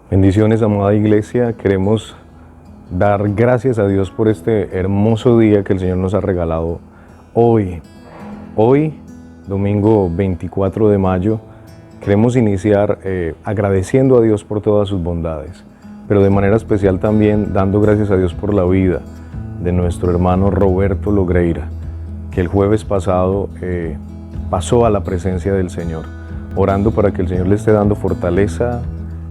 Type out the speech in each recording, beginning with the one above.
Bendiciones, amada iglesia. Queremos dar gracias a Dios por este hermoso día que el Señor nos ha regalado hoy. Hoy, domingo 24 de mayo, queremos iniciar agradeciendo a Dios por todas sus bondades, pero de manera especial también dando gracias a Dios por la vida de nuestro hermano Roberto Logreira, que el jueves pasado pasó a la presencia del Señor, orando para que el Señor le esté dando fortaleza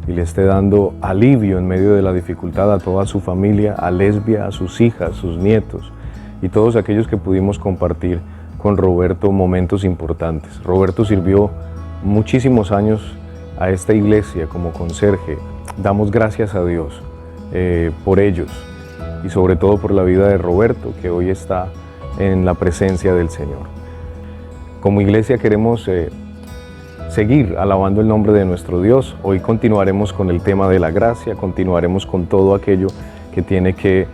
y le esté dando alivio en medio de la dificultad a toda su familia, a Lesbia, a sus hijas, sus nietos y todos aquellos que pudimos compartir con Roberto momentos importantes. Roberto sirvió muchísimos años a esta iglesia como conserje. Damos gracias a Dios por ellos y sobre todo por la vida de Roberto, que hoy está en la presencia del Señor. Como iglesia queremos seguir alabando el nombre de nuestro Dios. Hoy continuaremos con el tema de la gracia, continuaremos con todo aquello que tiene que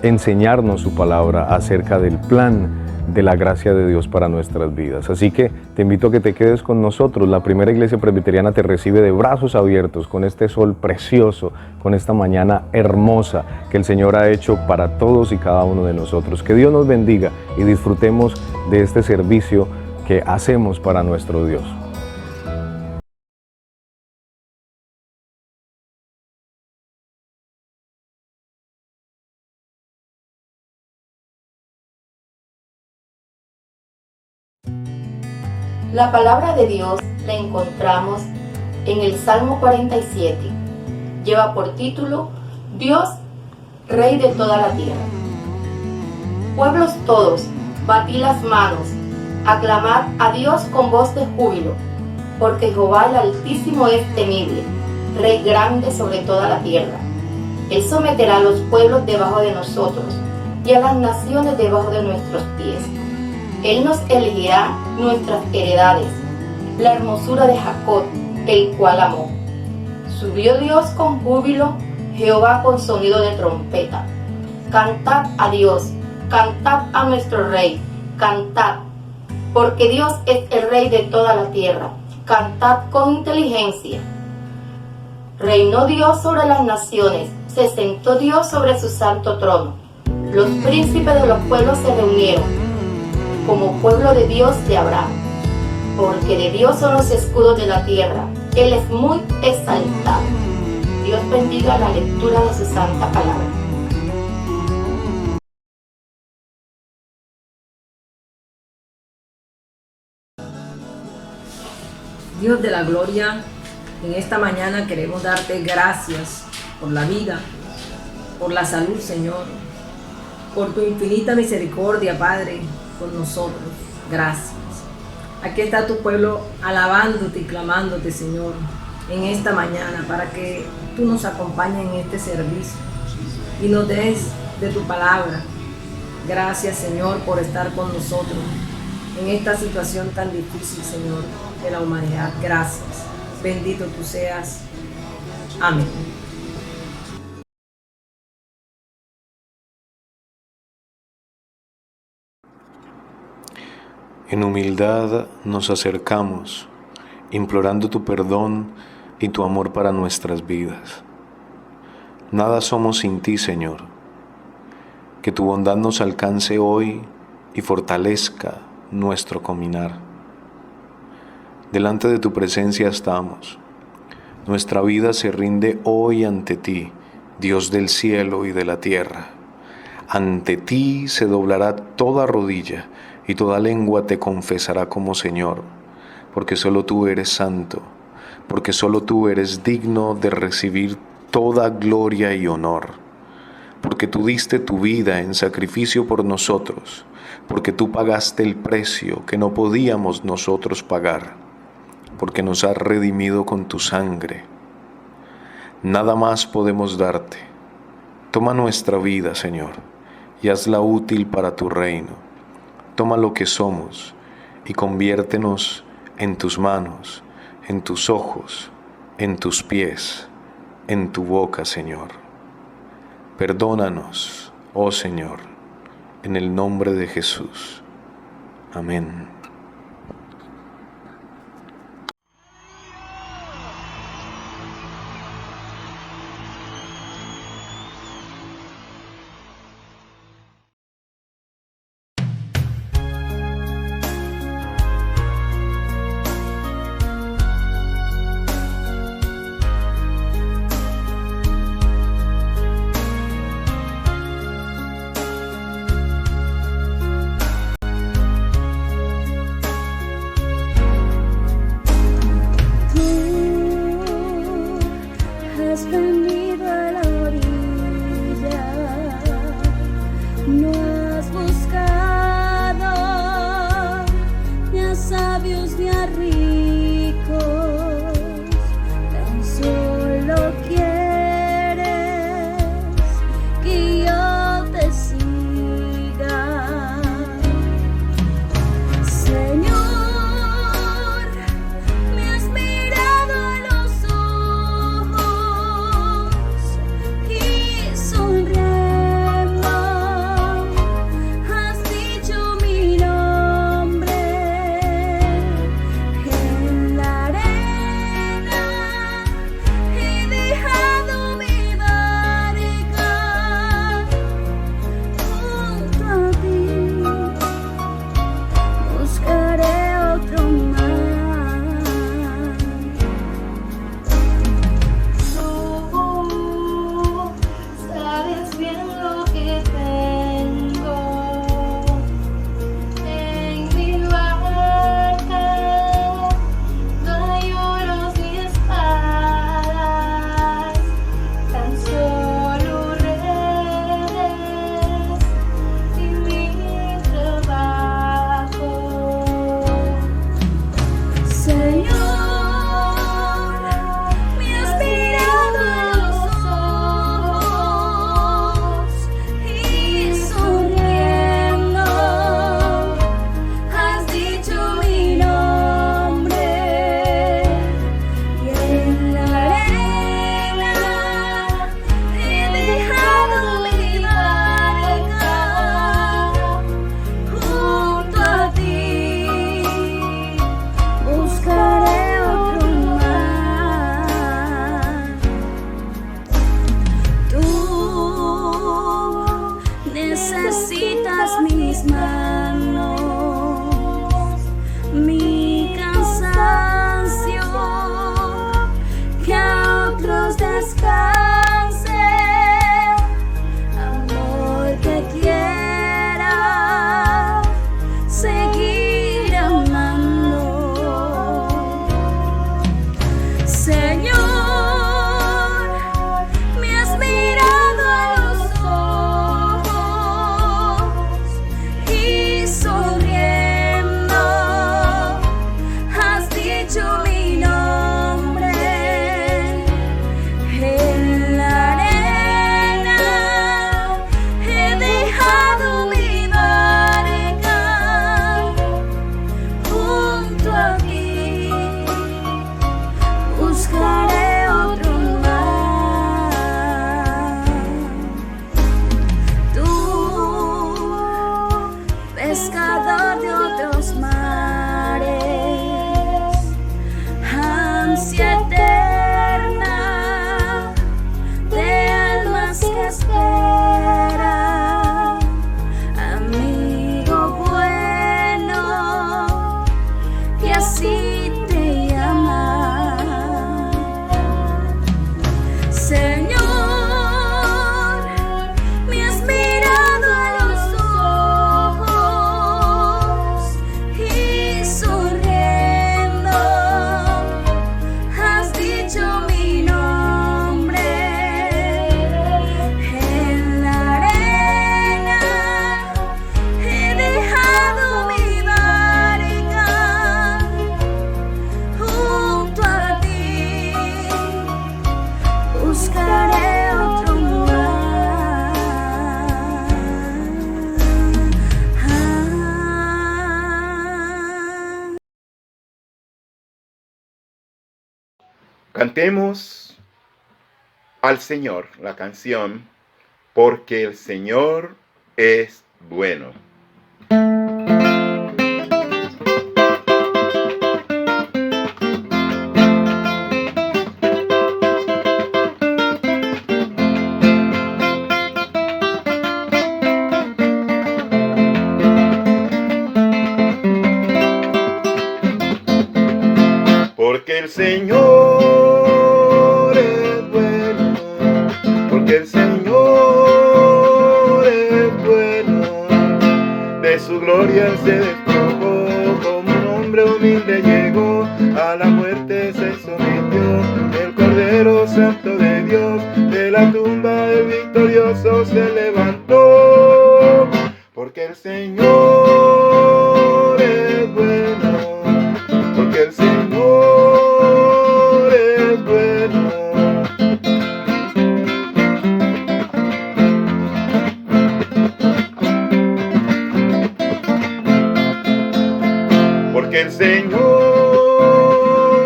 enseñarnos su palabra acerca del plan de la gracia de Dios para nuestras vidas. Así que te invito a que te quedes con nosotros. La Primera Iglesia Presbiteriana te recibe de brazos abiertos con este sol precioso, con esta mañana hermosa que el Señor ha hecho para todos y cada uno de nosotros. Que Dios nos bendiga y disfrutemos de este servicio que hacemos para nuestro Dios. La palabra de Dios la encontramos en el Salmo 47. Lleva por título, Dios, Rey de toda la tierra. Pueblos todos, batid las manos, aclamad a Dios con voz de júbilo, porque Jehová el Altísimo es temible, Rey grande sobre toda la tierra. Él someterá a los pueblos debajo de nosotros y a las naciones debajo de nuestros pies. Él nos elegirá nuestras heredades, la hermosura de Jacob, el cual amó. Subió Dios con júbilo, Jehová con sonido de trompeta. Cantad a Dios, cantad a nuestro Rey, cantad, porque Dios es el Rey de toda la tierra. Cantad con inteligencia. Reinó Dios sobre las naciones, se sentó Dios sobre su santo trono. Los príncipes de los pueblos se reunieron como pueblo de Dios de Abraham, porque de Dios son los escudos de la tierra, Él es muy exaltado. Dios bendiga la lectura de su santa palabra. Dios de la gloria, en esta mañana queremos darte gracias por la vida, por la salud, Señor, por tu infinita misericordia, Padre, con nosotros. Gracias. Aquí está tu pueblo alabándote y clamándote, Señor, en esta mañana para que tú nos acompañes en este servicio y nos des de tu palabra. Gracias, Señor, por estar con nosotros en esta situación tan difícil, Señor, de la humanidad. Gracias. Bendito tú seas. Amén. En humildad nos acercamos, implorando tu perdón y tu amor para nuestras vidas. Nada somos sin ti, Señor. Que tu bondad nos alcance hoy y fortalezca nuestro caminar. Delante de tu presencia estamos. Nuestra vida se rinde hoy ante ti, Dios del cielo y de la tierra. Ante ti se doblará toda rodilla y toda lengua te confesará como Señor, porque solo tú eres santo, porque solo tú eres digno de recibir toda gloria y honor, porque tú diste tu vida en sacrificio por nosotros, porque tú pagaste el precio que no podíamos nosotros pagar, porque nos has redimido con tu sangre. Nada más podemos darte. Toma nuestra vida, Señor, y hazla útil para tu reino. Toma lo que somos y conviértenos en tus manos, en tus ojos, en tus pies, en tu boca, Señor. Perdónanos, oh Señor, en el nombre de Jesús. Amén. has venido a la orilla, no has buscado ni a sabios ni a ricos, tan solo quieres que yo te siga. Señor, me has mirado a los ojos y sonriendo has dicho mi nombre en la arena. He dejado mi barca junto a ti. Buscaré otro mar. Tú sabes bien lo que tengo en mi barca. No hay oros ni espadas, tan solo redes y mi trabajo. Señor, me has mirado a los ojos y sonriendo has dicho mi nombre y en la arena he dejado mi barca junto a ti. Buscaré otro mar. Tú necesitas mis manos, mi cansancio, que a otros descanse, amor que quiera seguir amando. Señor, me has mirado a los ojos y sonriendo has dicho mi nombre en la arena. He dejado mi barca junto a ti. Buscaré otro mar. Tú, pescador de otros mares, ansia eterna de almas que esperan, amigo bueno que así te llama. Señor, me has mirado a los ojos y sonriendo has dicho mi nombre en la arena. He dejado mi barca junto a ti. Buscaré otro mar. Cantemos al Señor la canción Porque el Señor es bueno. Porque el Señor es bueno, porque el Señor es bueno, de su gloria Él se despojó, como un hombre humilde llegó, a la muerte se sometió, el Cordero Santo de Dios. de la tumba el victorioso se levantó, porque el Señor es bueno, porque el Señor es bueno. Porque el Señor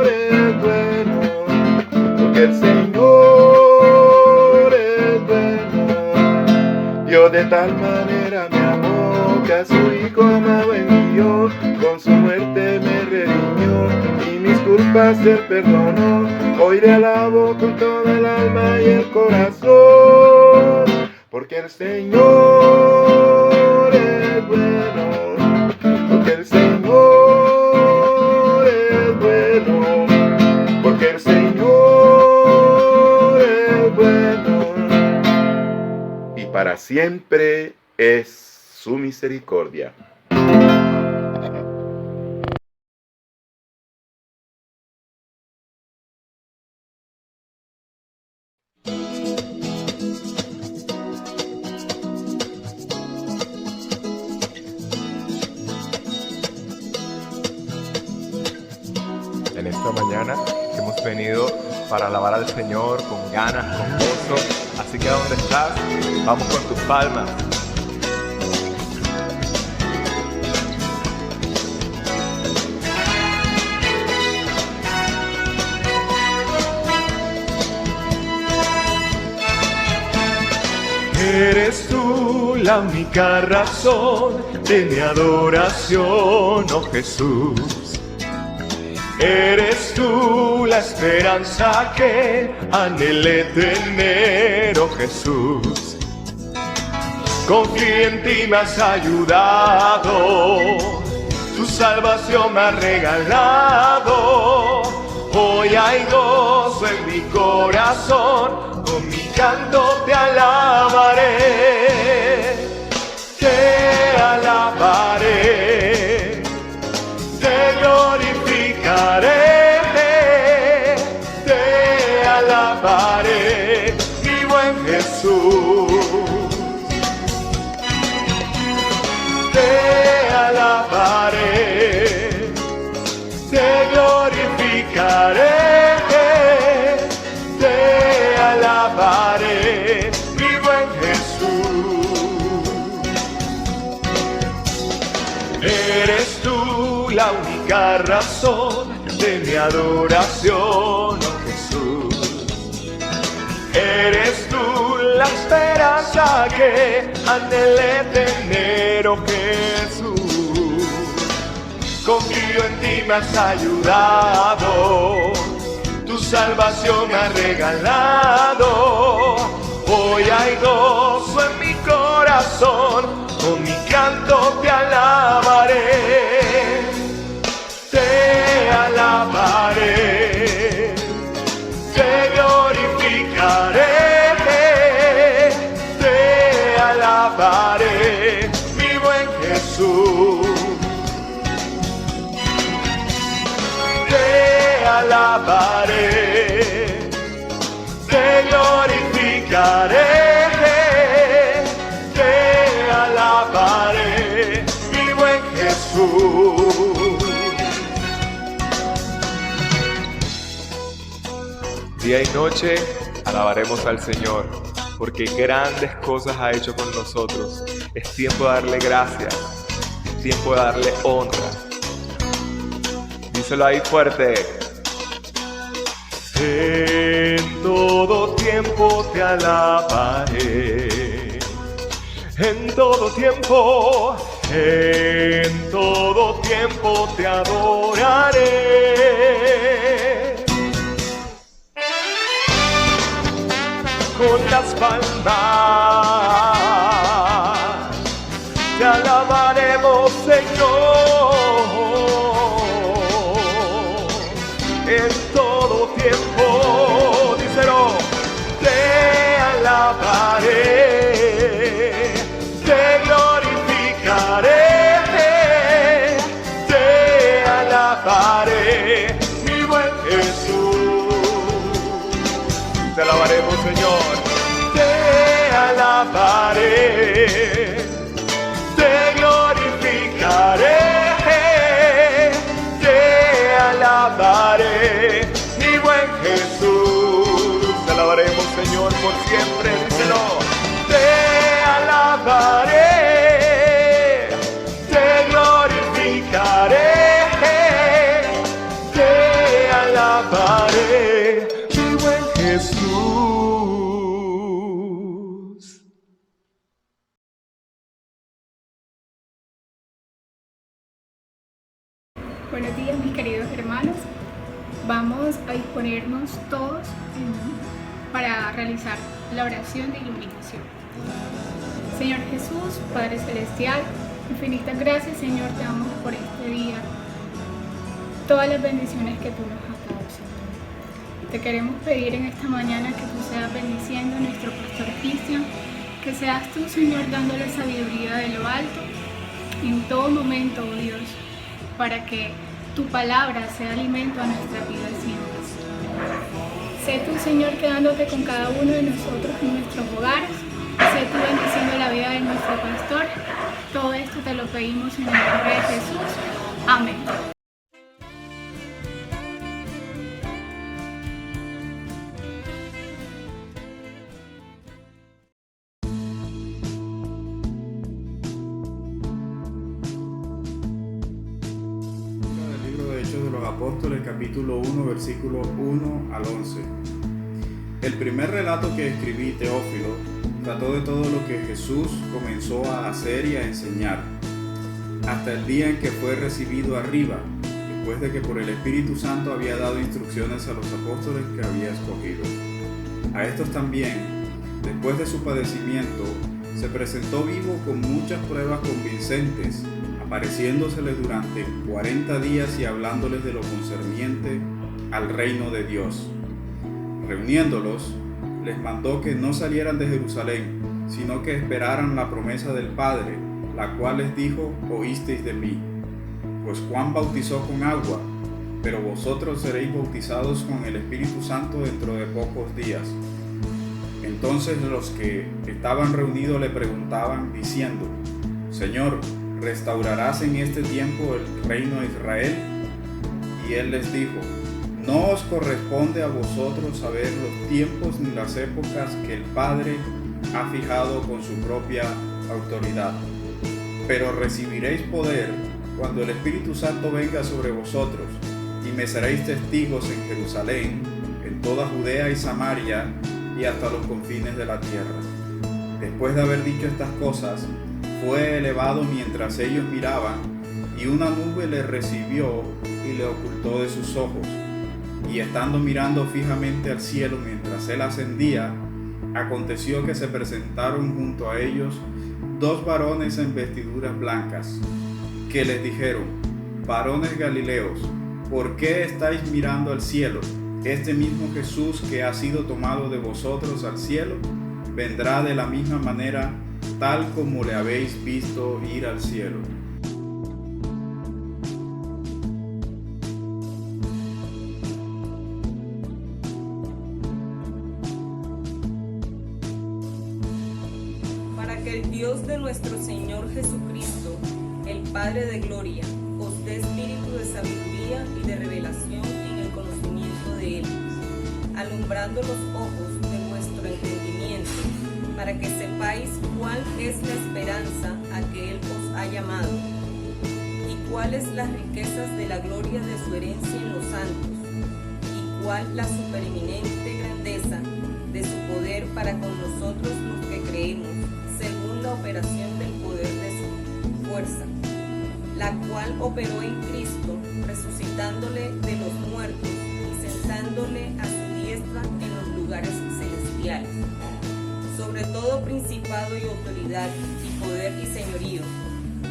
es bueno, porque el Señor es bueno. Dios de tal manera me amó que a su Hijo amado envió, con su muerte me redimió y mis culpas él perdonó. Hoy le alabo con toda el alma y el corazón, porque el Señor es bueno, porque el Señor es bueno, porque el Señor es bueno, y para siempre es su misericordia. En esta mañana hemos venido para alabar al Señor con ganas, con gozo. Así que ¿dónde estás? Vamos con tus palmas. Eres tú la única razón de mi adoración, oh Jesús. Eres tú la esperanza que anhelé tener, oh Jesús. Confío en ti, me has ayudado, tu salvación me ha regalado. Hoy hay gozo en mi corazón, con mi canto te alabaré, te alabaré, te glorificaré, te alabaré, mi buen Jesús, te alabaré, te glorificaré, te alabaré, mi buen Jesús. Eres tú la única razón de mi adoración, oh Jesús. Eres tú la esperanza que anhelé tener, oh Jesús. Confío en ti, me has ayudado, tu salvación me ha regalado. Hoy hay gozo en mi corazón, con mi canto te alabaré, te alabaré, te glorificaré, te alabaré, mi buen Jesús. Te alabaré, te glorificaré, te alabaré, mi buen Jesús. Día y noche alabaremos al Señor, porque grandes cosas ha hecho con nosotros. Es tiempo de darle gracias, es tiempo de darle honra. Díselo ahí fuerte. En todo tiempo te alabaré. En todo tiempo te adoraré. Con las palmas te alabaremos, Señor. En todo tiempo, díselo, te alabaré, te glorificaré, te alabaré, mi buen Jesús. Te alabaremos, Señor. alabaré, te glorificaré, te alabaré, mi buen Jesús. Te alabaremos, Señor, por siempre, díselo. Te alabaré, te glorificaré, te alabaré, mi buen Jesús. Buenos días, mis queridos hermanos. Vamos a disponernos todos para realizar la oración de iluminación. Señor Jesús, Padre Celestial, infinitas gracias, Señor, te damos por este día. Todas las bendiciones que tú nos has dado, Señor. Te queremos pedir en esta mañana que tú seas bendiciendo a nuestro pastor Cristian, que seas tú, Señor, dándole sabiduría de lo alto en todo momento, oh Dios, para que tu palabra sea alimento a nuestra vida siempre. Sé tú, Señor, quedándote con cada uno de nosotros en nuestros hogares. Sé tú bendiciendo la vida de nuestro pastor. Todo esto te lo pedimos en el nombre de Jesús. Amén. Apóstoles, capítulo 1, versículo 1 al 11. El primer relato que escribí, Teófilo, trató de todo lo que Jesús comenzó a hacer y a enseñar, hasta el día en que fue recibido arriba, después de que por el Espíritu Santo había dado instrucciones a los apóstoles que había escogido. A estos también, después de su padecimiento, se presentó vivo con muchas pruebas convincentes, apareciéndoseles durante 40 días y hablándoles de lo concerniente al reino de Dios. Reuniéndolos, les mandó que no salieran de Jerusalén, sino que esperaran la promesa del Padre, la cual les dijo: oísteis de mí. Pues Juan bautizó con agua, pero vosotros seréis bautizados con el Espíritu Santo dentro de pocos días. Entonces los que estaban reunidos le preguntaban, diciendo: Señor, ¿restaurarás en este tiempo el reino de Israel? Y él les dijo: no os corresponde a vosotros saber los tiempos ni las épocas que el Padre ha fijado con su propia autoridad, pero recibiréis poder cuando el Espíritu Santo venga sobre vosotros, y me seréis testigos en Jerusalén, en toda Judea y Samaria, y hasta los confines de la tierra. Después de haber dicho estas cosas, fue elevado mientras ellos miraban, y una nube le recibió y le ocultó de sus ojos. Y estando mirando fijamente al cielo mientras él ascendía, aconteció que se presentaron junto a ellos dos varones en vestiduras blancas, que les dijeron: varones galileos, ¿por qué estáis mirando al cielo? Este mismo Jesús que ha sido tomado de vosotros al cielo, vendrá de la misma manera, tal como le habéis visto ir al cielo. Para que el Dios de nuestro Señor Jesucristo, el Padre de gloria, os dé espíritu de sabiduría y de revelación en el conocimiento de Él, alumbrando los ojos de vuestro entendimiento, para que sepáis cuál es la esperanza a que Él os ha llamado, y cuáles las riquezas de la gloria de su herencia en los santos, y cuál la supereminente grandeza de su poder para con nosotros los que creemos, según la operación del poder de su fuerza, la cual operó en Cristo, resucitándole de los muertos y sentándole a su diestra en los lugares celestiales, sobre todo principado y autoridad y poder y señorío,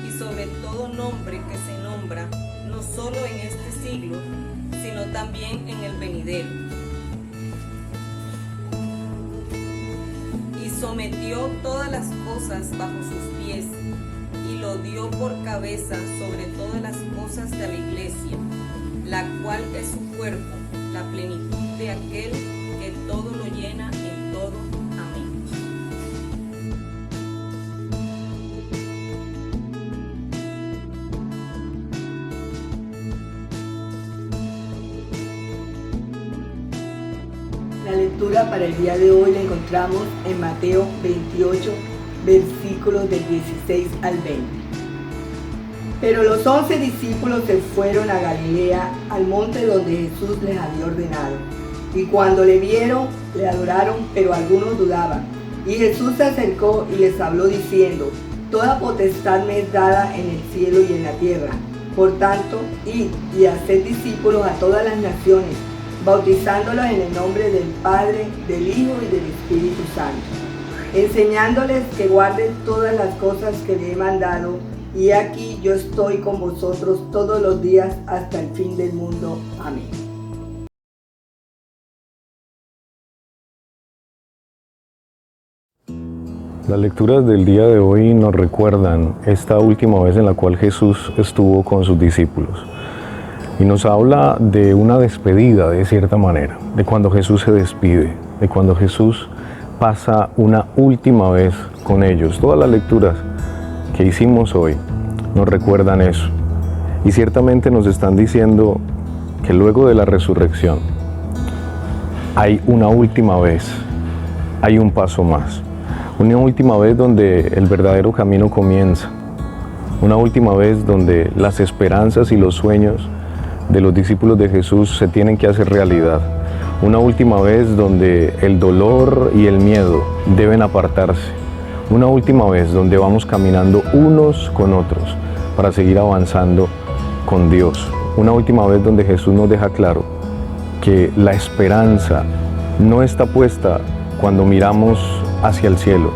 y sobre todo nombre que se nombra, no solo en este siglo, sino también en el venidero. Y sometió todas las cosas bajo sus pies, y lo dio por cabeza sobre todas las cosas de la iglesia, la cual es su cuerpo, la plenitud de aquel que todo lo llena en todo. Amén. lectura para el día de hoy la encontramos en Mateo 28, versículos del 16 al 20. Pero los 11 discípulos se fueron a Galilea, al monte donde Jesús les había ordenado. Y cuando le vieron, le adoraron, pero algunos dudaban. Y Jesús se acercó y les habló diciendo: Toda potestad me es dada en el cielo y en la tierra. Por tanto, id y haced discípulos a todas las naciones, bautizándolos en el nombre del Padre, del Hijo y del Espíritu Santo, enseñándoles que guarden todas las cosas que le he mandado, y aquí yo estoy con vosotros todos los días hasta el fin del mundo. Amén. Las lecturas del día de hoy nos recuerdan esta última vez en la cual Jesús estuvo con sus discípulos. Y nos habla de una despedida, de cierta manera, de cuando Jesús se despide, de cuando Jesús pasa una última vez con ellos. Todas las lecturas que hicimos hoy nos recuerdan eso. Y ciertamente nos están diciendo que luego de la resurrección hay una última vez, hay un paso más. Una última vez donde el verdadero camino comienza. Una última vez donde las esperanzas y los sueños de los discípulos de Jesús se tienen que hacer realidad. Una última vez donde el dolor y el miedo deben apartarse. Una última vez donde vamos caminando unos con otros para seguir avanzando con Dios. Una última vez donde Jesús nos deja claro que la esperanza no está puesta cuando miramos hacia el cielo,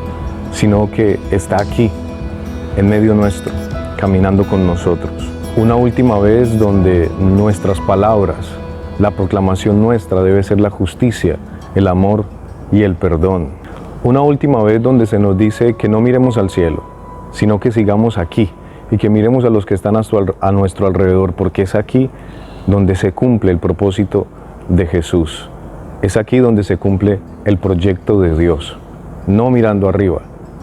sino que está aquí, en medio nuestro, caminando con nosotros. Una última vez donde nuestras palabras, la proclamación nuestra debe ser la justicia, el amor y el perdón. Una última vez donde se nos dice que no miremos al cielo, sino que sigamos aquí y que miremos a los que están a nuestro alrededor, porque es aquí donde se cumple el propósito de Jesús. Es aquí donde se cumple el proyecto de Dios. No mirando arriba,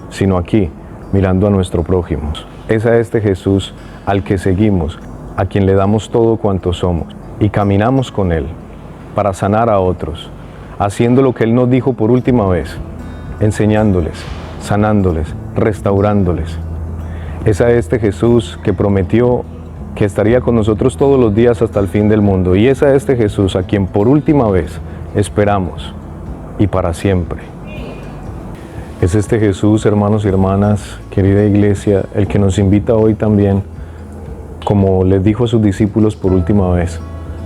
sino aquí, mirando a nuestro prójimo. Es a este Jesús al que seguimos, a quien le damos todo cuanto somos y caminamos con Él para sanar a otros, haciendo lo que Él nos dijo por última vez, enseñándoles, sanándoles, restaurándoles. Es a este Jesús que prometió que estaría con nosotros todos los días hasta el fin del mundo, y es a este Jesús a quien por última vez esperamos y para siempre. Es este Jesús, hermanos y hermanas, querida iglesia, el que nos invita hoy también, como les dijo a sus discípulos por última vez,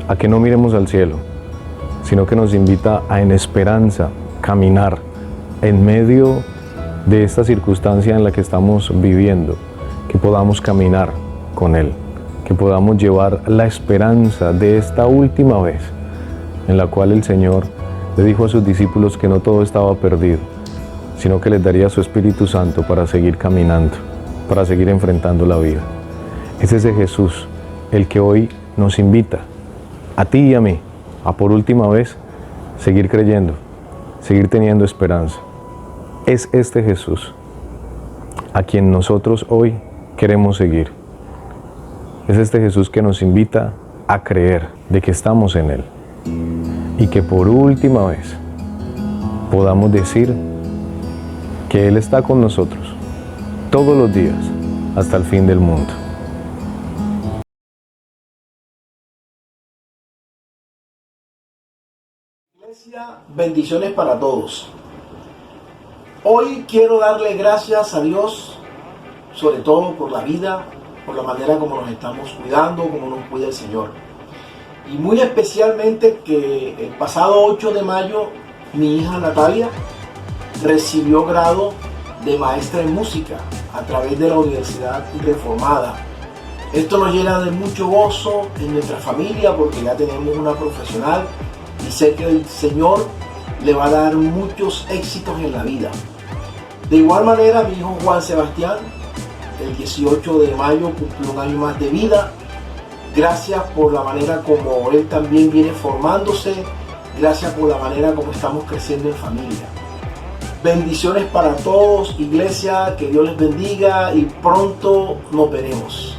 a que no miremos al cielo, sino que nos invita a en esperanza caminar en medio de esta circunstancia en la que estamos viviendo, que podamos caminar con Él, que podamos llevar la esperanza de esta última vez, en la cual el Señor le dijo a sus discípulos que no todo estaba perdido, sino que les daría su Espíritu Santo para seguir caminando, para seguir enfrentando la vida. Es ese Jesús el que hoy nos invita, a ti y a mí, a por última vez seguir creyendo, seguir teniendo esperanza. Es este Jesús a quien nosotros hoy queremos seguir. Es este Jesús que nos invita a creer de que estamos en Él y que por última vez podamos decir que Él está con nosotros todos los días hasta el fin del mundo. Iglesia, bendiciones para todos. Hoy quiero darle gracias a Dios, sobre todo por la vida, por la manera como nos estamos cuidando, como nos cuida el Señor. Y muy especialmente que el pasado 8 de mayo mi hija Natalia recibió grado de maestra en música a través de la Universidad Reformada. Esto nos llena de mucho gozo en nuestra familia porque ya tenemos una profesional y sé que el Señor le va a dar muchos éxitos en la vida. De igual manera, mi hijo Juan Sebastián, el 18 de mayo cumplió un año más de vida. Gracias por la manera como él también viene formándose. Gracias por la manera como estamos creciendo en familia. Bendiciones para todos, iglesia, que Dios les bendiga y pronto nos veremos.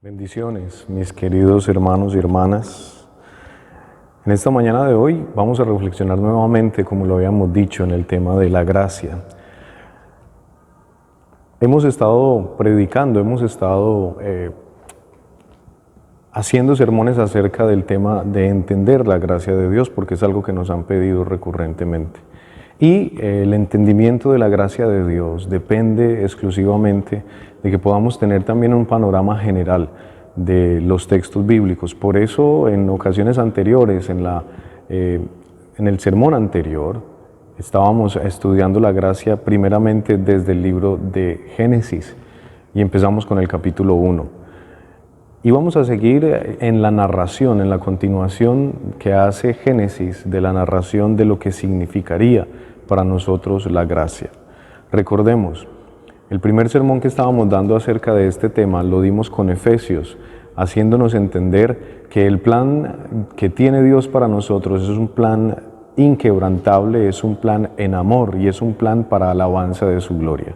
Bendiciones, mis queridos hermanos y hermanas. En esta mañana de hoy vamos a reflexionar nuevamente, como lo habíamos dicho, en el tema de la gracia. Hemos estado predicando, hemos estado haciendo sermones acerca del tema de entender la gracia de Dios, porque es algo que nos han pedido recurrentemente. Y el entendimiento de la gracia de Dios depende exclusivamente de que podamos tener también un panorama general de los textos bíblicos. Por eso, en ocasiones anteriores, en el sermón anterior, estábamos estudiando la gracia primeramente desde el libro de Génesis y empezamos con el capítulo 1. Y vamos a seguir en la narración, en la continuación que hace Génesis de la narración de lo que significaría para nosotros la gracia. Recordemos, el primer sermón que estábamos dando acerca de este tema lo dimos con Efesios, haciéndonos entender que el plan que tiene Dios para nosotros es un plan inquebrantable, es un plan en amor y es un plan para alabanza de su gloria.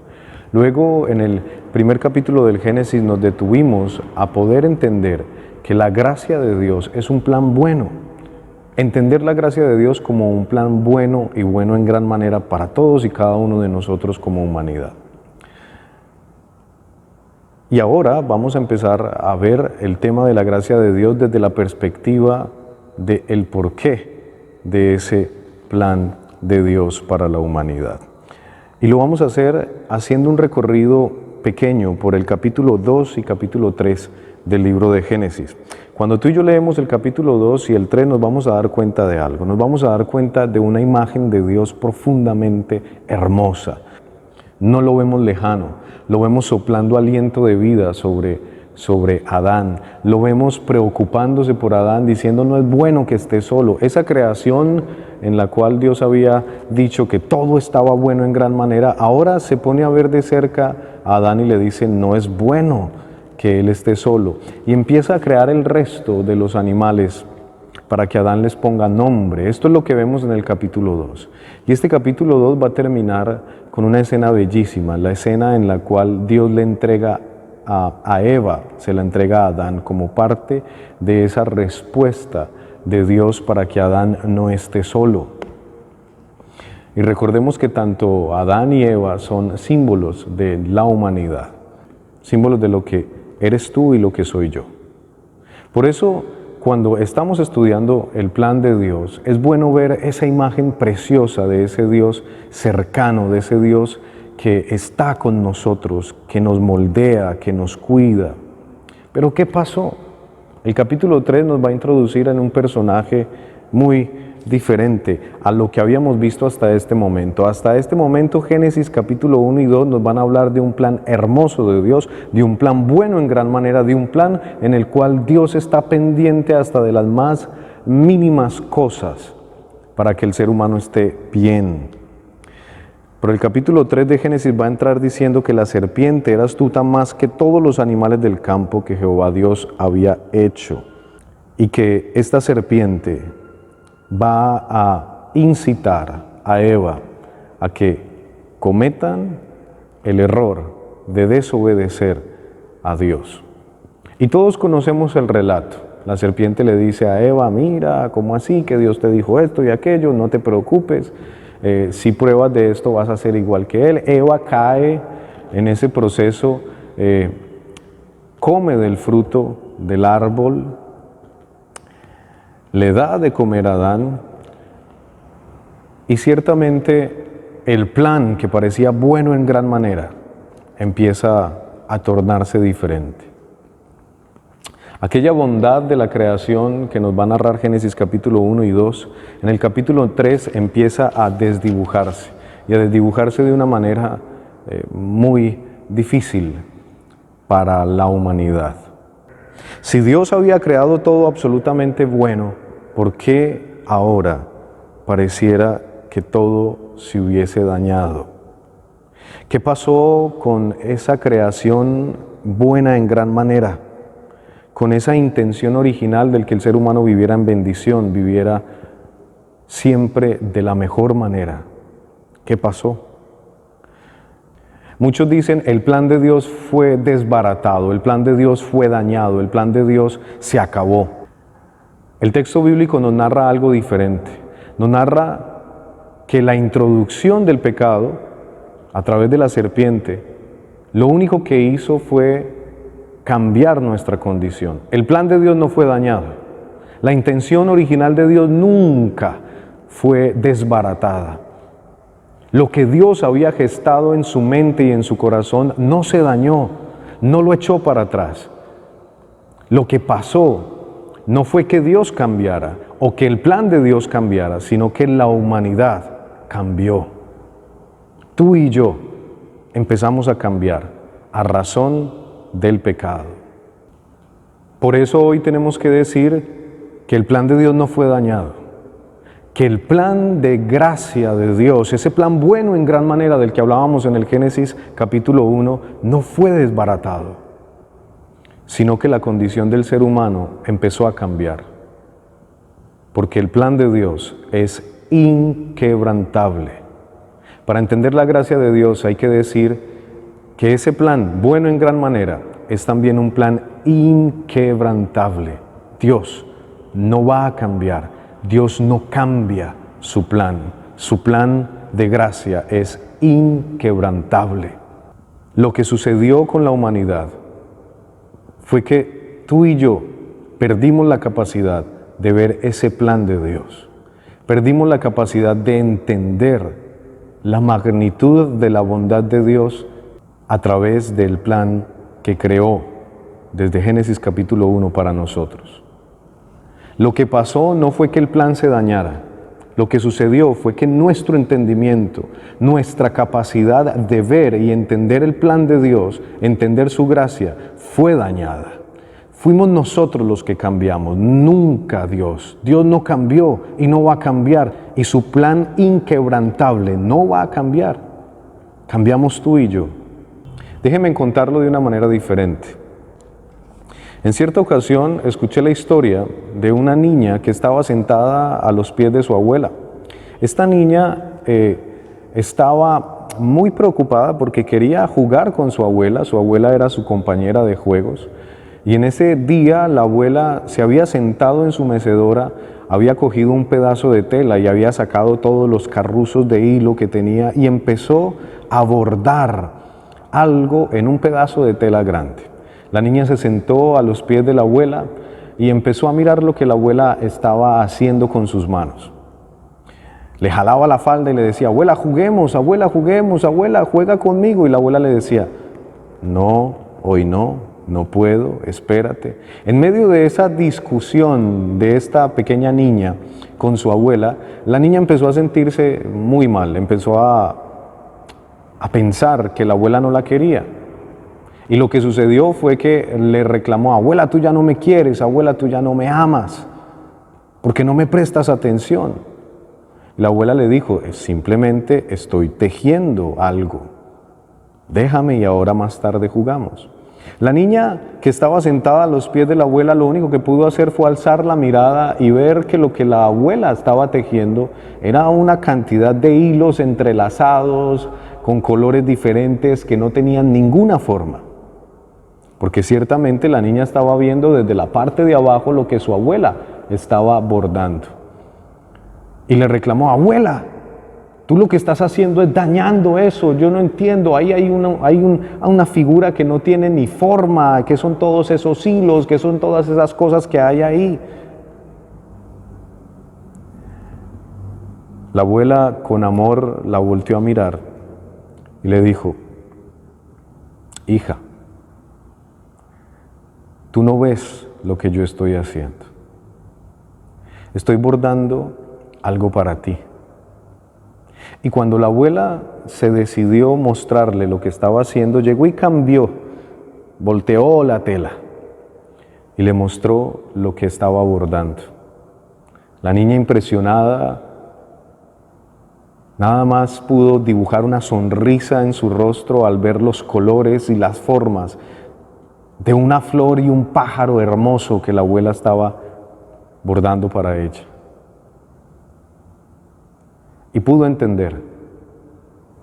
Luego, en el primer capítulo del Génesis nos detuvimos a poder entender que la gracia de Dios es un plan bueno. Entender la gracia de Dios como un plan bueno y bueno en gran manera para todos y cada uno de nosotros como humanidad. Y ahora vamos a empezar a ver el tema de la gracia de Dios desde la perspectiva del porqué de ese plan de Dios para la humanidad. Y lo vamos a hacer haciendo un recorrido pequeño por el capítulo 2 y capítulo 3 del libro de Génesis. Cuando tú y yo leemos el capítulo 2 y el 3 nos vamos a dar cuenta de algo, nos vamos a dar cuenta de una imagen de Dios profundamente hermosa. No lo vemos lejano, lo vemos soplando aliento de vida sobre Adán, lo vemos preocupándose por Adán, diciendo no es bueno que esté solo. Esa creación en la cual Dios había dicho que todo estaba bueno en gran manera, ahora se pone a ver de cerca a Adán y le dice no es bueno que él esté solo. Y empieza a crear el resto de los animales para que Adán les ponga nombre. Esto es lo que vemos en el capítulo 2. Y este capítulo 2 va a terminar con una escena bellísima, la escena en la cual Dios le entrega a Eva, se la entrega a Adán como parte de esa respuesta de Dios para que Adán no esté solo. Y recordemos que tanto Adán y Eva son símbolos de la humanidad, símbolos de lo que eres tú y lo que soy yo. Por eso, cuando estamos estudiando el plan de Dios, es bueno ver esa imagen preciosa de ese Dios cercano, de ese Dios que está con nosotros, que nos moldea, que nos cuida. Pero ¿qué pasó? El capítulo 3 nos va a introducir en un personaje muy diferente a lo que habíamos visto hasta este momento. Hasta este momento, Génesis capítulo 1 y 2 nos van a hablar de un plan hermoso de Dios, de un plan bueno en gran manera, de un plan en el cual Dios está pendiente hasta de las más mínimas cosas para que el ser humano esté bien. Pero el capítulo 3 de Génesis va a entrar diciendo que la serpiente era astuta más que todos los animales del campo que Jehová Dios había hecho. Y que esta serpiente va a incitar a Eva a que cometan el error de desobedecer a Dios. Y todos conocemos el relato. La serpiente le dice a Eva, mira, ¿cómo así? Que Dios te dijo esto y aquello, no te preocupes. Si pruebas de esto vas a ser igual que él. Eva cae en ese proceso, come del fruto del árbol, le da de comer a Adán y ciertamente el plan que parecía bueno en gran manera empieza a tornarse diferente. Aquella bondad de la creación que nos va a narrar Génesis capítulo 1 y 2, en el capítulo 3 empieza a desdibujarse, y a desdibujarse de una manera muy difícil para la humanidad. Si Dios había creado todo absolutamente bueno, ¿por qué ahora pareciera que todo se hubiese dañado? ¿Qué pasó con esa creación buena en gran manera? Con esa intención original del que el ser humano viviera en bendición, viviera siempre de la mejor manera. ¿Qué pasó? Muchos dicen, el plan de Dios fue desbaratado, el plan de Dios fue dañado, el plan de Dios se acabó. El texto bíblico nos narra algo diferente. Nos narra que la introducción del pecado a través de la serpiente, lo único que hizo fue cambiar nuestra condición. El plan de Dios no fue dañado. La intención original de Dios nunca fue desbaratada. Lo que Dios había gestado en su mente y en su corazón no se dañó, no lo echó para atrás. Lo que pasó no fue que Dios cambiara o que el plan de Dios cambiara, sino que la humanidad cambió. Tú y yo empezamos a cambiar a razón del pecado. Por eso hoy tenemos que decir que el plan de Dios no fue dañado, que el plan de gracia de Dios, ese plan bueno en gran manera del que hablábamos en el Génesis capítulo 1, no fue desbaratado, sino que la condición del ser humano empezó a cambiar, porque el plan de Dios es inquebrantable. Para entender la gracia de Dios hay que decir que ese plan bueno en gran manera es también un plan inquebrantable. Dios no va a cambiar. Dios no cambia su plan. Su plan de gracia es inquebrantable. Lo que sucedió con la humanidad fue que tú y yo perdimos la capacidad de ver ese plan de Dios. Perdimos la capacidad de entender la magnitud de la bondad de Dios a través del plan que creó desde Génesis capítulo 1 para nosotros. Lo que pasó no fue que el plan se dañara, lo que sucedió fue que nuestro entendimiento, nuestra capacidad de ver y entender el plan de Dios, entender su gracia, fue dañada. Fuimos nosotros los que cambiamos, nunca Dios. Dios no cambió y no va a cambiar, y su plan inquebrantable no va a cambiar. Cambiamos tú y yo. Déjenme contarlo de una manera diferente. En cierta ocasión escuché la historia de una niña que estaba sentada a los pies de su abuela. Esta niña estaba muy preocupada porque quería jugar con su abuela era su compañera de juegos. Y en ese día la abuela se había sentado en su mecedora, había cogido un pedazo de tela y había sacado todos los carruzos de hilo que tenía y empezó a bordar algo en un pedazo de tela grande. La niña se sentó a los pies de la abuela y empezó a mirar lo que la abuela estaba haciendo con sus manos. Le jalaba la falda y le decía, abuela, juguemos, abuela, juega conmigo. Y la abuela le decía, no, hoy no puedo, espérate. En medio de esa discusión de esta pequeña niña con su abuela, la niña empezó a sentirse muy mal, empezó a pensar que la abuela no la quería. Y lo que sucedió fue que le reclamó, abuela, tú ya no me quieres, abuela, tú ya no me amas, porque no me prestas atención. La abuela le dijo, simplemente estoy tejiendo algo, déjame y ahora más tarde jugamos. La niña que estaba sentada a los pies de la abuela, lo único que pudo hacer fue alzar la mirada y ver que lo que la abuela estaba tejiendo era una cantidad de hilos entrelazados con colores diferentes que no tenían ninguna forma. Porque ciertamente la niña estaba viendo desde la parte de abajo lo que su abuela estaba bordando. Y le reclamó, abuela, tú lo que estás haciendo es dañando eso, yo no entiendo, ahí hay una figura que no tiene ni forma, que son todos esos hilos, que son todas esas cosas que hay ahí. La abuela con amor la volteó a mirar y le dijo, hija, tú no ves lo que yo estoy haciendo. Estoy bordando algo para ti. Y cuando la abuela se decidió mostrarle lo que estaba haciendo, llegó y cambió, volteó la tela y le mostró lo que estaba bordando. La niña, impresionada, nada más pudo dibujar una sonrisa en su rostro al ver los colores y las formas de una flor y un pájaro hermoso que la abuela estaba bordando para ella. Y pudo entender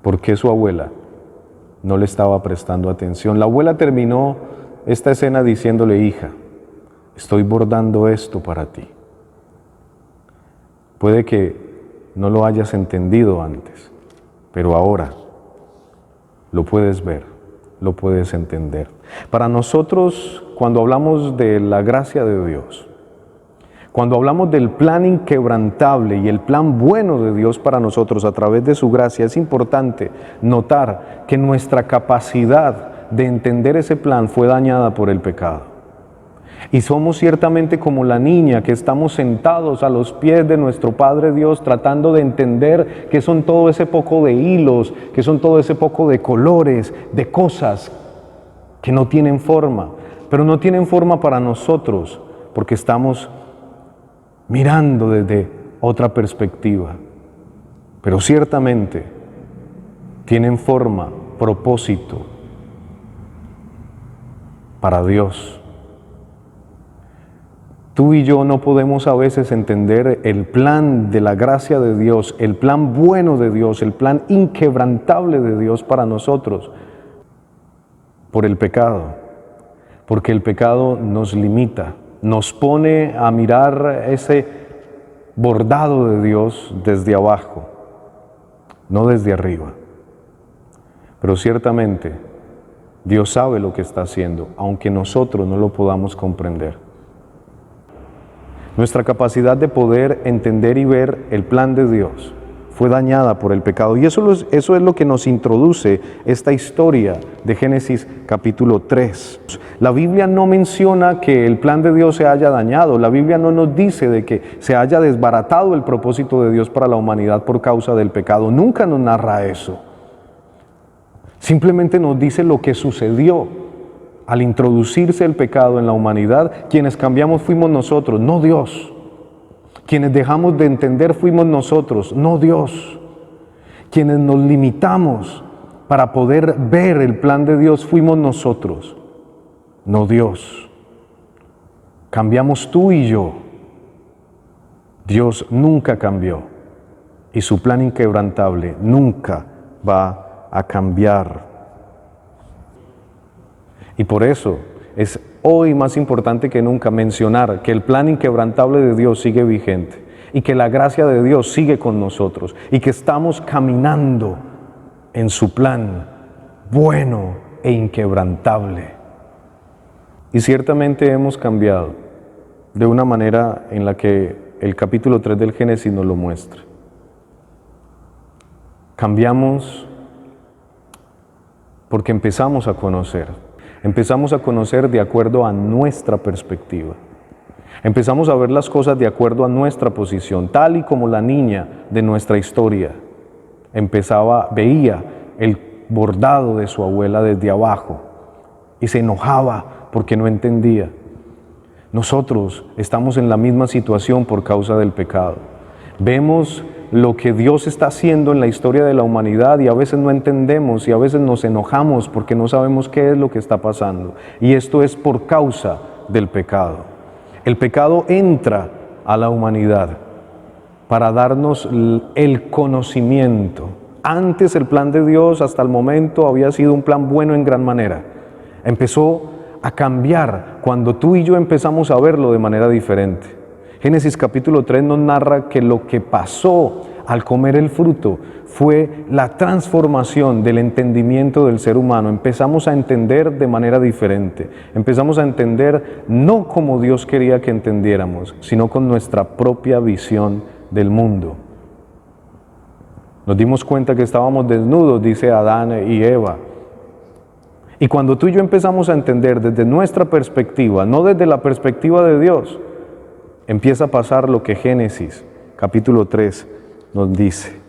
por qué su abuela no le estaba prestando atención. La abuela terminó esta escena diciéndole: hija, estoy bordando esto para ti. Puede que no lo hayas entendido antes, pero ahora lo puedes ver, lo puedes entender. Para nosotros, cuando hablamos de la gracia de Dios, cuando hablamos del plan inquebrantable y el plan bueno de Dios para nosotros a través de su gracia, es importante notar que nuestra capacidad de entender ese plan fue dañada por el pecado. Y somos ciertamente como la niña que estamos sentados a los pies de nuestro Padre Dios tratando de entender qué son todo ese poco de hilos, qué son todo ese poco de colores, de cosas que no tienen forma, pero no tienen forma para nosotros porque estamos mirando desde otra perspectiva. Pero ciertamente tienen forma, propósito para Dios. Tú y yo no podemos a veces entender el plan de la gracia de Dios, el plan bueno de Dios, el plan inquebrantable de Dios para nosotros por el pecado, porque el pecado nos limita, nos pone a mirar ese bordado de Dios desde abajo, no desde arriba. Pero ciertamente Dios sabe lo que está haciendo, aunque nosotros no lo podamos comprender. Nuestra capacidad de poder entender y ver el plan de Dios fue dañada por el pecado. Y eso es lo que nos introduce esta historia de Génesis capítulo 3. La Biblia no menciona que el plan de Dios se haya dañado. La Biblia no nos dice de que se haya desbaratado el propósito de Dios para la humanidad por causa del pecado. Nunca nos narra eso. Simplemente nos dice lo que sucedió. Al introducirse el pecado en la humanidad, quienes cambiamos fuimos nosotros, no Dios. Quienes dejamos de entender fuimos nosotros, no Dios. Quienes nos limitamos para poder ver el plan de Dios fuimos nosotros, no Dios. Cambiamos tú y yo. Dios nunca cambió y su plan inquebrantable nunca va a cambiar. Y por eso es hoy más importante que nunca mencionar que el plan inquebrantable de Dios sigue vigente y que la gracia de Dios sigue con nosotros y que estamos caminando en su plan bueno e inquebrantable. Y ciertamente hemos cambiado de una manera en la que el capítulo 3 del Génesis nos lo muestra. Cambiamos porque empezamos a conocer. Empezamos a conocer de acuerdo a nuestra perspectiva. Empezamos a ver las cosas de acuerdo a nuestra posición, tal y como la niña de nuestra historia veía el bordado de su abuela desde abajo y se enojaba porque no entendía. Nosotros estamos en la misma situación por causa del pecado. Vemos lo que Dios está haciendo en la historia de la humanidad y a veces no entendemos y a veces nos enojamos porque no sabemos qué es lo que está pasando. Y esto es por causa del pecado. El pecado entra a la humanidad para darnos el conocimiento. Antes el plan de Dios hasta el momento había sido un plan bueno en gran manera. Empezó a cambiar cuando tú y yo empezamos a verlo de manera diferente. Génesis capítulo 3 nos narra que lo que pasó al comer el fruto fue la transformación del entendimiento del ser humano. Empezamos a entender de manera diferente. Empezamos a entender no como Dios quería que entendiéramos, sino con nuestra propia visión del mundo. Nos dimos cuenta que estábamos desnudos, dice Adán y Eva. Y cuando tú y yo empezamos a entender desde nuestra perspectiva, no desde la perspectiva de Dios, empieza a pasar lo que Génesis capítulo 3 nos dice.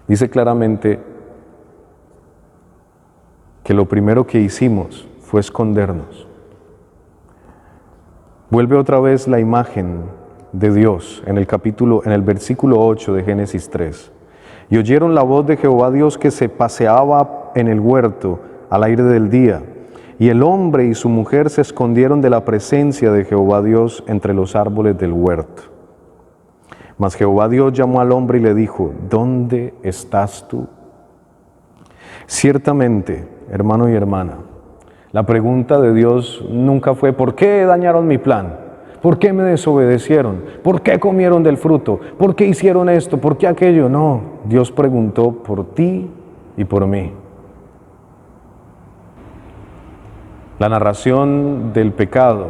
Dice claramente que lo primero que hicimos fue escondernos. Vuelve otra vez la imagen de Dios en el versículo 8 de Génesis 3. Y oyeron la voz de Jehová Dios que se paseaba en el huerto al aire del día. Y el hombre y su mujer se escondieron de la presencia de Jehová Dios entre los árboles del huerto. Mas Jehová Dios llamó al hombre y le dijo: ¿Dónde estás tú? Ciertamente, hermano y hermana, la pregunta de Dios nunca fue ¿por qué dañaron mi plan? ¿Por qué me desobedecieron? ¿Por qué comieron del fruto? ¿Por qué hicieron esto? ¿Por qué aquello? No, Dios preguntó por ti y por mí. La narración del pecado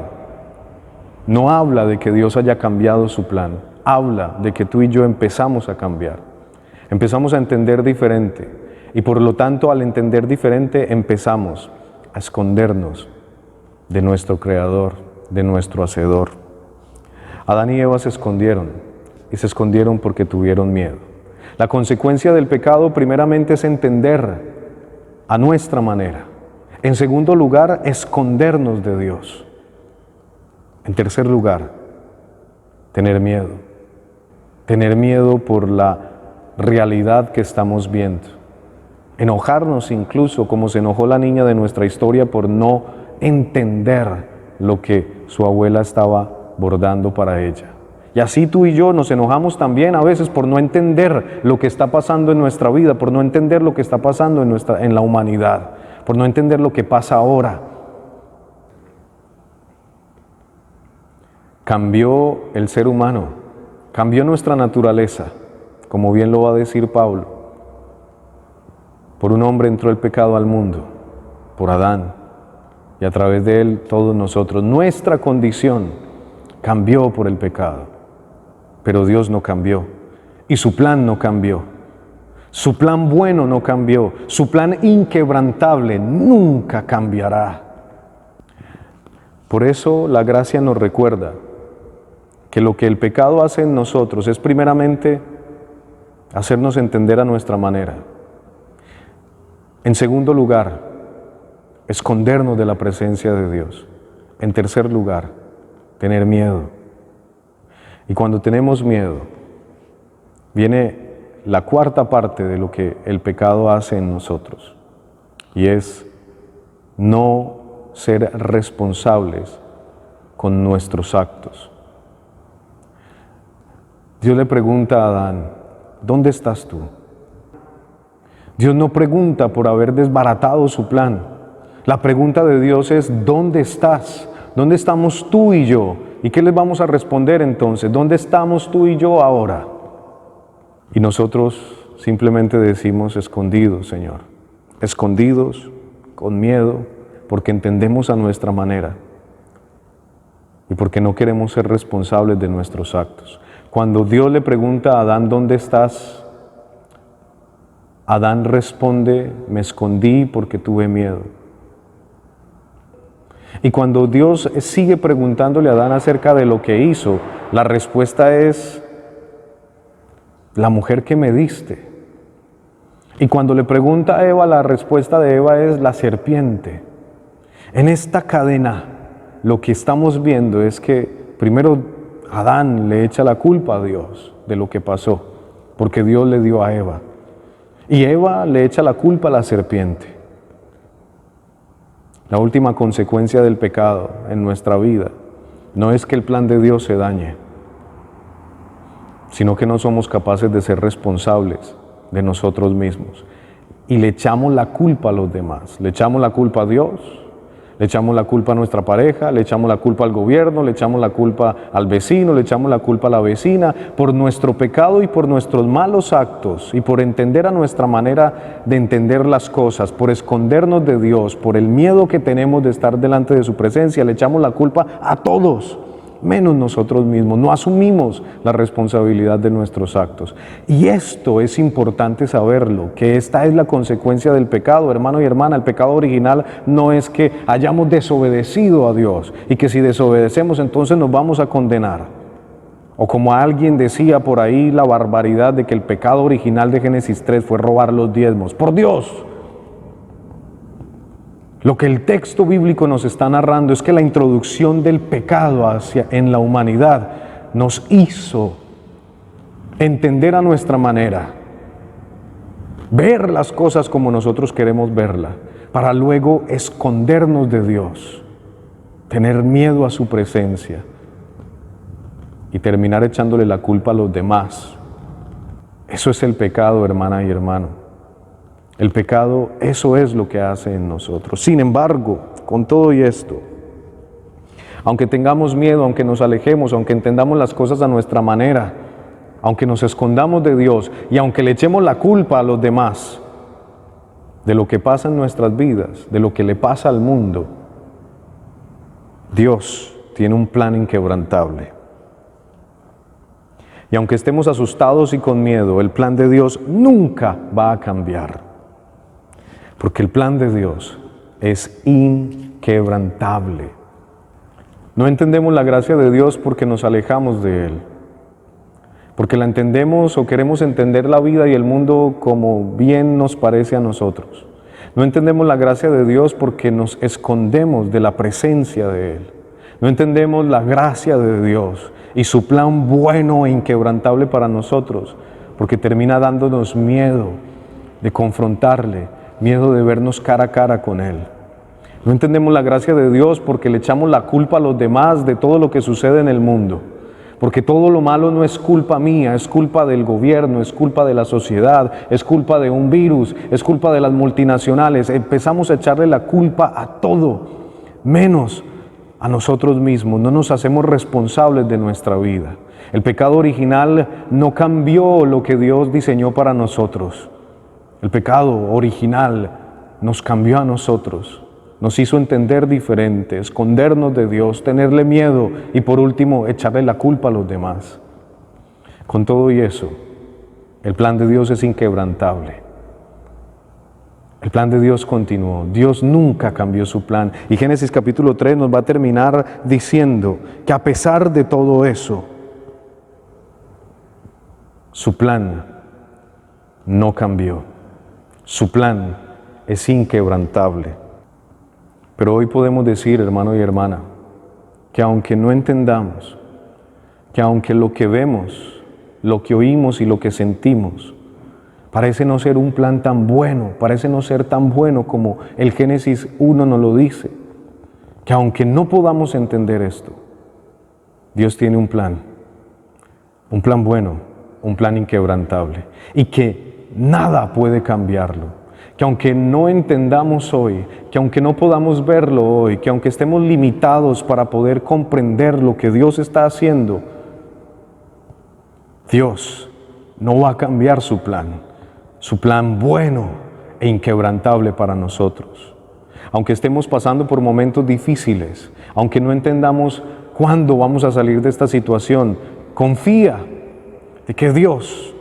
no habla de que Dios haya cambiado su plan, habla de que tú y yo empezamos a cambiar, empezamos a entender diferente y por lo tanto al entender diferente empezamos a escondernos de nuestro Creador, de nuestro Hacedor. Adán y Eva se escondieron porque tuvieron miedo. La consecuencia del pecado primeramente es entender a nuestra manera. En segundo lugar, escondernos de Dios. En tercer lugar, tener miedo. Tener miedo por la realidad que estamos viendo. Enojarnos incluso como se enojó la niña de nuestra historia por no entender lo que su abuela estaba bordando para ella. Y así tú y yo nos enojamos también a veces por no entender lo que está pasando en nuestra vida, por no entender lo que está pasando en la humanidad, por no entender lo que pasa ahora. Cambió el ser humano, cambió nuestra naturaleza, como bien lo va a decir Pablo. Por un hombre entró el pecado al mundo, por Adán, y a través de él todos nosotros. Nuestra condición cambió por el pecado, pero Dios no cambió y su plan no cambió. Su plan bueno no cambió, su plan inquebrantable nunca cambiará. Por eso la gracia nos recuerda que lo que el pecado hace en nosotros es primeramente hacernos entender a nuestra manera. En segundo lugar, escondernos de la presencia de Dios. En tercer lugar, tener miedo. Y cuando tenemos miedo, viene la cuarta parte de lo que el pecado hace en nosotros, y es no ser responsables con nuestros actos. Dios le pregunta a Adán, ¿dónde estás tú? Dios no pregunta por haber desbaratado su plan. La pregunta de Dios es, ¿dónde estás? ¿Dónde estamos tú y yo? ¿Y qué les vamos a responder entonces? ¿Dónde estamos tú y yo ahora? Y nosotros simplemente decimos, escondidos, Señor. Escondidos, con miedo, porque entendemos a nuestra manera y porque no queremos ser responsables de nuestros actos. Cuando Dios le pregunta a Adán, ¿dónde estás? Adán responde, me escondí porque tuve miedo. Y cuando Dios sigue preguntándole a Adán acerca de lo que hizo, la respuesta es, la mujer que me diste. Y cuando le pregunta a Eva, la respuesta de Eva es la serpiente. En esta cadena, lo que estamos viendo es que primero Adán le echa la culpa a Dios de lo que pasó, porque Dios le dio a Eva. Y Eva le echa la culpa a la serpiente. La última consecuencia del pecado en nuestra vida no es que el plan de Dios se dañe, sino que no somos capaces de ser responsables de nosotros mismos. Y le echamos la culpa a los demás, le echamos la culpa a Dios, le echamos la culpa a nuestra pareja, le echamos la culpa al gobierno, le echamos la culpa al vecino, le echamos la culpa a la vecina, por nuestro pecado y por nuestros malos actos, y por entender a nuestra manera de entender las cosas, por escondernos de Dios, por el miedo que tenemos de estar delante de su presencia, le echamos la culpa a todos, menos nosotros mismos. No asumimos la responsabilidad de nuestros actos. Y esto es importante saberlo, que esta es la consecuencia del pecado, hermano y hermana. El pecado original no es que hayamos desobedecido a Dios y que si desobedecemos entonces nos vamos a condenar. O como alguien decía por ahí, la barbaridad de que el pecado original de Génesis 3 fue robar los diezmos. ¡Por Dios! Lo que el texto bíblico nos está narrando es que la introducción del pecado en la humanidad nos hizo entender a nuestra manera, ver las cosas como nosotros queremos verlas, para luego escondernos de Dios, tener miedo a su presencia y terminar echándole la culpa a los demás. Eso es el pecado, hermana y hermano. El pecado, eso es lo que hace en nosotros. Sin embargo, con todo y esto, aunque tengamos miedo, aunque nos alejemos, aunque entendamos las cosas a nuestra manera, aunque nos escondamos de Dios y aunque le echemos la culpa a los demás de lo que pasa en nuestras vidas, de lo que le pasa al mundo, Dios tiene un plan inquebrantable. Y aunque estemos asustados y con miedo, el plan de Dios nunca va a cambiar. Porque el plan de Dios es inquebrantable. No entendemos la gracia de Dios porque nos alejamos de Él. Porque la entendemos o queremos entender la vida y el mundo como bien nos parece a nosotros. No entendemos la gracia de Dios porque nos escondemos de la presencia de Él. No entendemos la gracia de Dios y su plan bueno e inquebrantable para nosotros, porque termina dándonos miedo de confrontarle, miedo de vernos cara a cara con Él. No entendemos la gracia de Dios porque le echamos la culpa a los demás de todo lo que sucede en el mundo. Porque todo lo malo no es culpa mía, es culpa del gobierno, es culpa de la sociedad, es culpa de un virus, es culpa de las multinacionales. Empezamos a echarle la culpa a todo, menos a nosotros mismos. No nos hacemos responsables de nuestra vida. El pecado original no cambió lo que Dios diseñó para nosotros. El pecado original nos cambió a nosotros. Nos hizo entender diferente, escondernos de Dios, tenerle miedo y por último echarle la culpa a los demás. Con todo y eso, el plan de Dios es inquebrantable. El plan de Dios continuó. Dios nunca cambió su plan. Y Génesis capítulo 3 nos va a terminar diciendo que a pesar de todo eso, su plan no cambió. Su plan es inquebrantable. Pero hoy podemos decir, hermano y hermana, que aunque no entendamos, que aunque lo que vemos, lo que oímos y lo que sentimos, parece no ser un plan tan bueno, parece no ser tan bueno como el Génesis 1 nos lo dice, que aunque no podamos entender esto, Dios tiene un plan bueno, un plan inquebrantable, y que nada puede cambiarlo. Que aunque no entendamos hoy, que aunque no podamos verlo hoy, que aunque estemos limitados para poder comprender lo que Dios está haciendo, Dios no va a cambiar su plan bueno e inquebrantable para nosotros. Aunque estemos pasando por momentos difíciles, aunque no entendamos cuándo vamos a salir de esta situación, confía de que Dios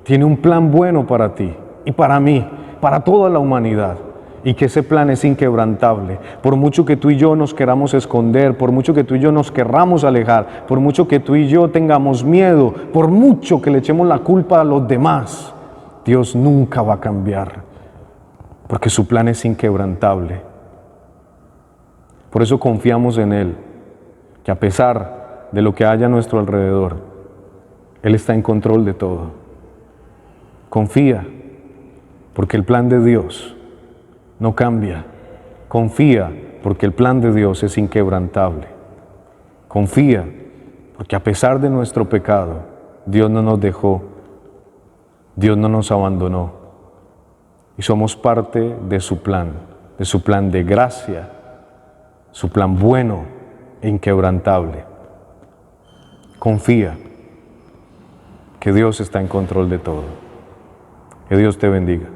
tiene un plan bueno para ti y para mí, para toda la humanidad, y que ese plan es inquebrantable. Por mucho que tú y yo nos queramos esconder, por mucho que tú y yo nos querramos alejar, por mucho que tú y yo tengamos miedo, por mucho que le echemos la culpa a los demás, Dios nunca va a cambiar, porque su plan es inquebrantable. Por eso confiamos en Él, que a pesar de lo que haya a nuestro alrededor, Él está en control de todo. Confía, porque el plan de Dios no cambia. Confía, porque el plan de Dios es inquebrantable. Confía, porque a pesar de nuestro pecado, Dios no nos dejó, Dios no nos abandonó. Y somos parte de su plan de gracia, su plan bueno e inquebrantable. Confía que Dios está en control de todo. Que Dios te bendiga.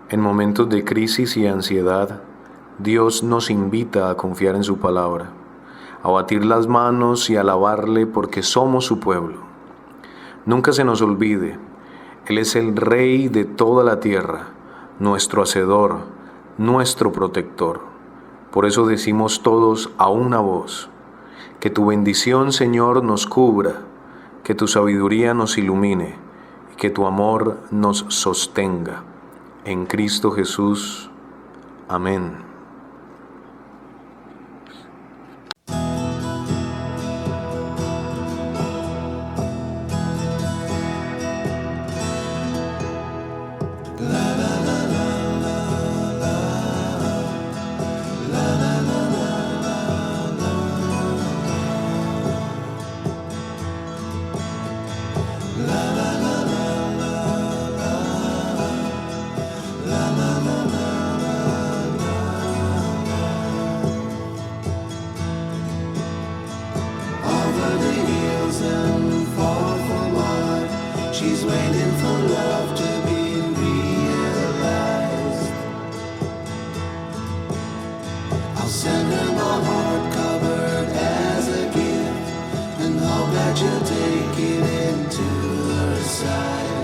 En momentos de crisis y ansiedad, Dios nos invita a confiar en su palabra, a batir las manos y a alabarle porque somos su pueblo. Nunca se nos olvide, Él es el Rey de toda la tierra, nuestro Hacedor, nuestro Protector. Por eso decimos todos a una voz, que tu bendición, Señor, nos cubra, que tu sabiduría nos ilumine y que tu amor nos sostenga. En Cristo Jesús. Amén. send her my heart covered as a gift, and hope that you'll take it into her side.